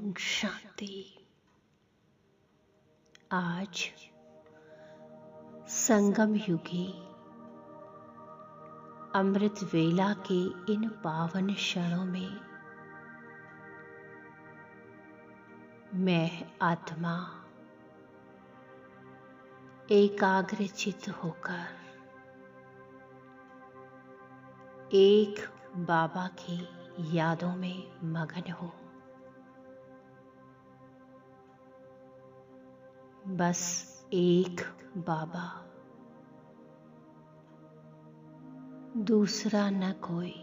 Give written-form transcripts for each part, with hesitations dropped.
ओम शांति। आज संगम युगी अमृत वेला के इन पावन क्षणों में मैं आत्मा एकाग्रचित्त होकर एक बाबा की यादों में मगन हूँ। बस एक बाबा, दूसरा न कोई।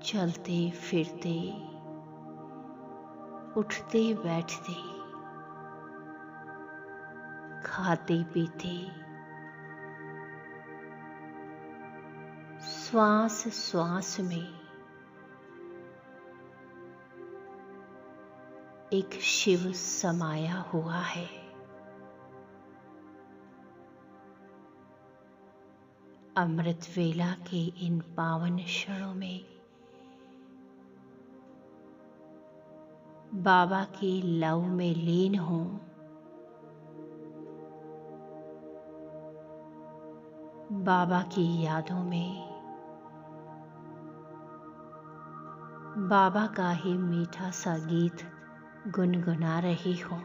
चलते फिरते, उठते बैठते, खाते पीते, श्वास श्वास में एक शिव समाया हुआ है। अमृत वेला के इन पावन क्षणों में बाबा की लव में लीन हूँ। बाबा की यादों में बाबा का ही मीठा सा गीत गुनगुना रही हूँ।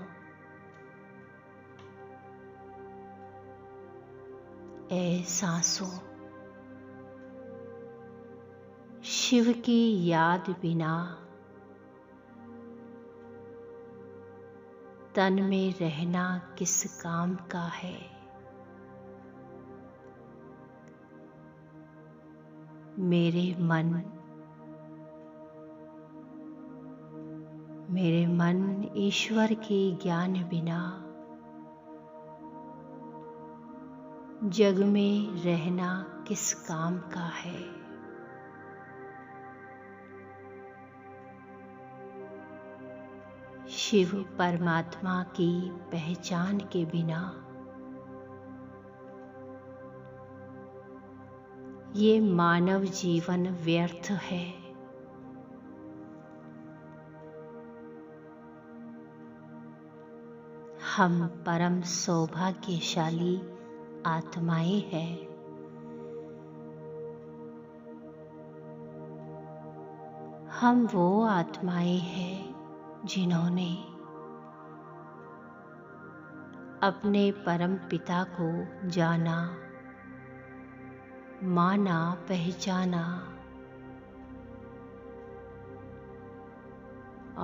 ऐ सांसों, शिव की याद बिना तन में रहना किस काम का है। मेरे मन ईश्वर के ज्ञान बिना जग में रहना किस काम का है। शिव परमात्मा की पहचान के बिना ये मानव जीवन व्यर्थ है। हम परम सौभाग्यशाली आत्माएं हैं। हम वो आत्माएं हैं जिन्होंने अपने परम पिता को जाना, माना, पहचाना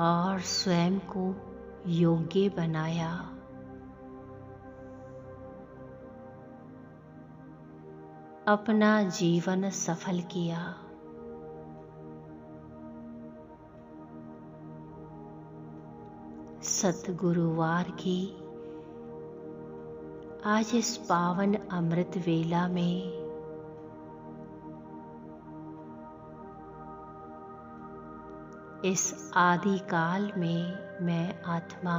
और स्वयं को योग्य बनाया। अपना जीवन सफल किया। सतगुरुवार की आज इस पावन अमृत वेला में इस आदि काल में मैं आत्मा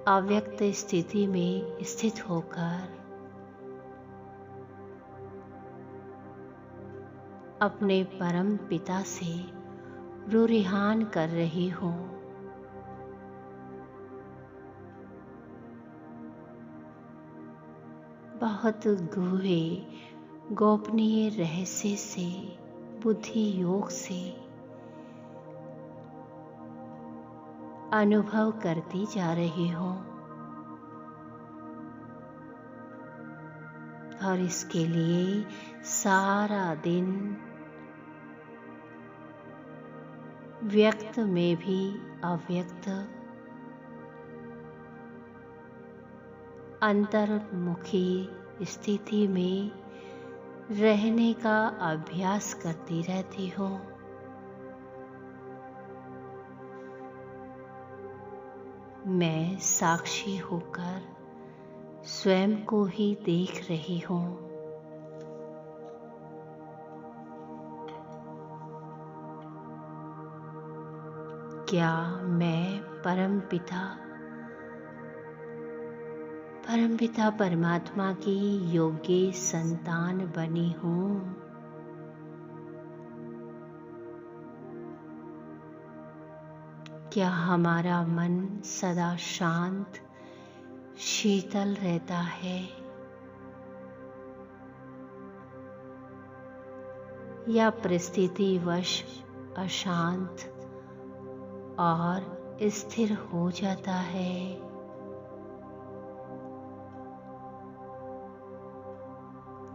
अव्यक्त स्थिति में स्थित होकर अपने परम पिता से रुरिहान कर रही हूँ। बहुत गूढ़े गोपनीय रहस्य से, बुद्धि योग से अनुभव करती जा रही हूँ और इसके लिए सारा दिन व्यक्त में भी अव्यक्त, अंतर्मुखी स्थिति में रहने का अभ्यास करती रहती हूँ। मैं साक्षी होकर स्वयं को ही देख रही हूँ। क्या मैं परमपिता परमपिता परमात्मा की योग्य संतान बनी हूँ। क्या हमारा मन सदा शांत शीतल रहता है, या परिस्थितिवश अशांत और स्थिर हो जाता है?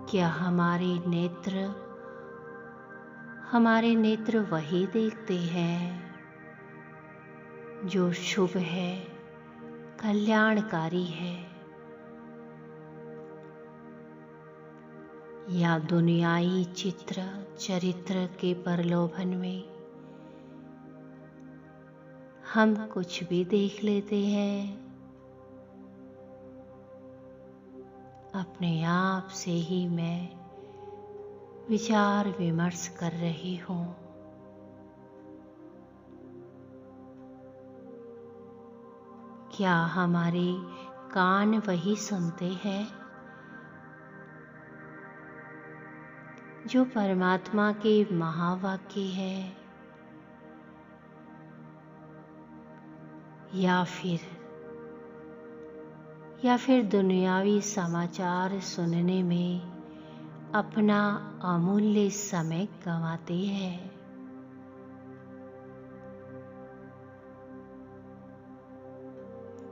क्या हमारे नेत्र वही देखते हैं जो शुभ है, कल्याणकारी है, या दुनियाई चित्र चरित्र के प्रलोभन में हम कुछ भी देख लेते हैं? अपने आप से ही मैं विचार विमर्श कर रही हूँ। क्या हमारे कान वही सुनते हैं जो परमात्मा के महावाक्य है, या फिर दुनियावी समाचार सुनने में अपना अमूल्य समय गंवाते हैं?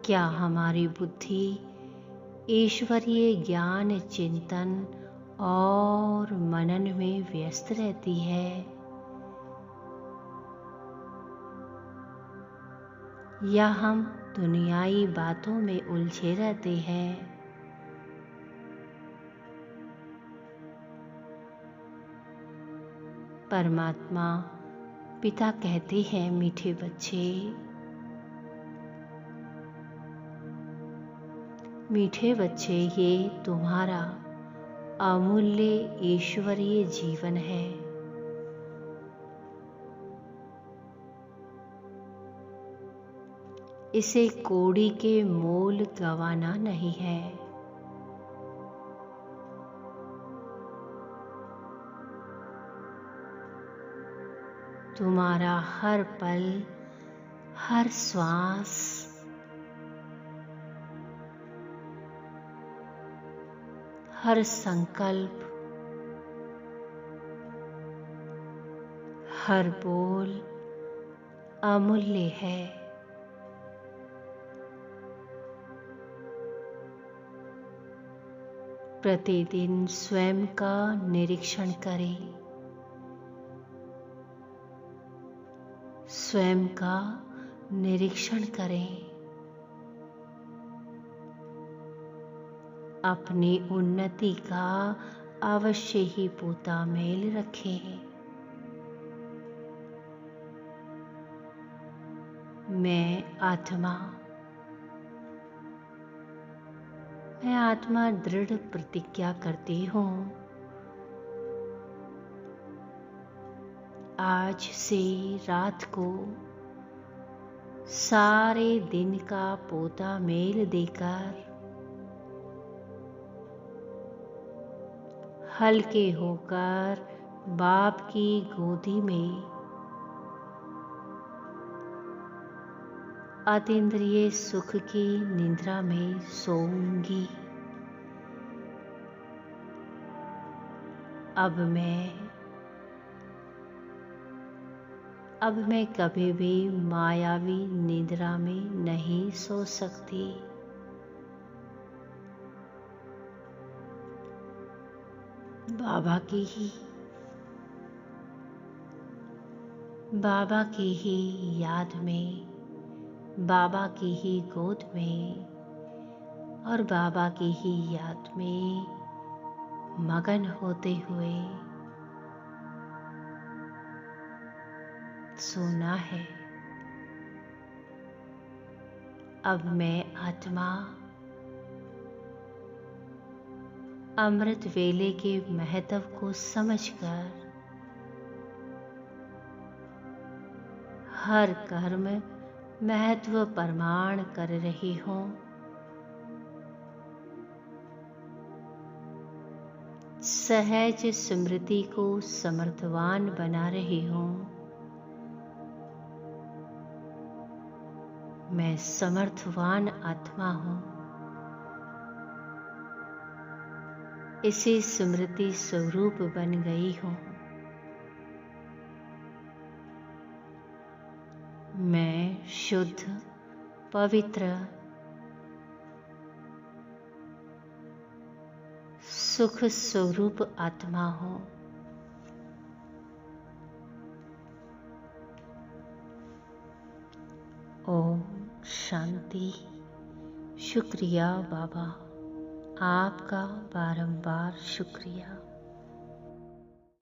क्या हमारी बुद्धि ईश्वरीय ज्ञान चिंतन और मनन में व्यस्त रहती है, या हम दुनियाई बातों में उलझे रहते हैं? परमात्मा पिता कहते हैं, मीठे बच्चे, मीठे बच्चे, ये तुम्हारा अमूल्य ईश्वरीय जीवन है। इसे कौड़ी के मोल गंवाना नहीं है। तुम्हारा हर पल, हर श्वास, हर संकल्प, हर बोल अमूल्य है। प्रतिदिन स्वयं का निरीक्षण करें, स्वयं का निरीक्षण करें। अपनी उन्नति का अवश्य ही पूता मेल रखें। मैं आत्मा दृढ़ प्रतिज्ञा करती हूँ, आज से रात को सारे दिन का पोता मेल देकर हल्के होकर बाप की गोदी में अतीन्द्रिय सुख की निद्रा में सोऊंगी। अब मैं कभी भी मायावी निद्रा में नहीं सो सकती। बाबा की ही याद में, बाबा की ही गोद में और बाबा की ही याद में मगन होते हुए सोना है। अब मैं आत्मा अमृत वेले के महत्व को समझकर हर कर्म महत्व प्रमाण कर रही हूँ। सहज स्मृति को समर्थवान बना रही हूँ। मैं समर्थवान आत्मा हूँ। इसी स्मृति स्वरूप बन गई हूँ। मैं शुद्ध, पवित्र, सुख स्वरूप आत्मा हूँ। ओम शांति। शुक्रिया बाबा, आपका बारंबार शुक्रिया।